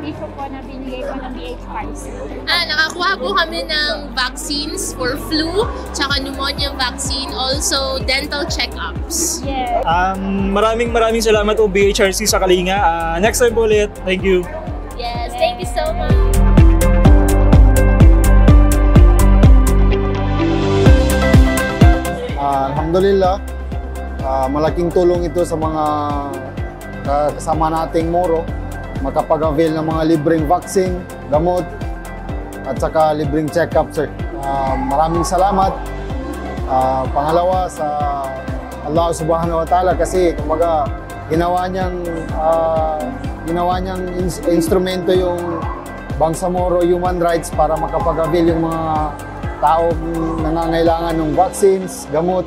serbisyo po na binigay po ng BHRC. Nakakuha po kami ng vaccines for flu, tsaka pneumonia vaccine, also dental check-ups. Yes. Maraming salamat po BHRC sa Kalinga. Next time po ulit. Thank you. Yes, thank you so much. Alhamdulillah, malaking tulong ito sa mga kasama nating Moro, makapag-avail ng mga libreng vaccine, gamot, at saka libreng check-up, sir. Maraming salamat. Pangalawa sa Allah Subhanahu wa Ta'ala kasi kumbaga ginawa niyang instrumento yung Bangsamoro Human Rights para makapag-avail yung mga taong nangangailangan ng vaccines, gamot,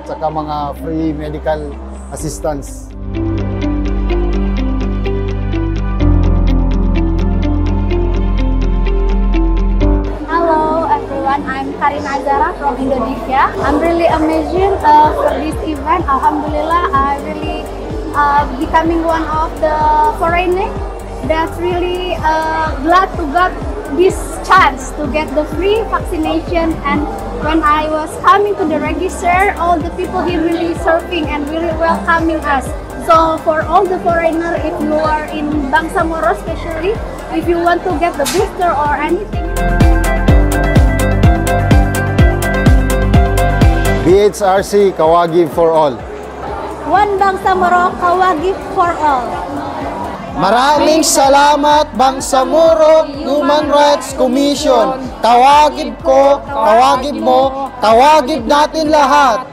at saka mga free medical assistance. I'm Karina Azara from Indonesia. I'm really amazing for this event. Alhamdulillah, I really becoming one of the foreigner that's really glad to get this chance to get the free vaccination. And when I was coming to the register, all the people here really serving and really welcoming us. So for all the foreigner, if you are in Bangsamoro especially, if you want to get the booster or anything, BHRC, Kawagi for all. One Bangsamoro, Kawagi for all. Maraming salamat Bangsamoro Human Rights Commission. Tawagib ko, tawagib mo, tawagib natin lahat.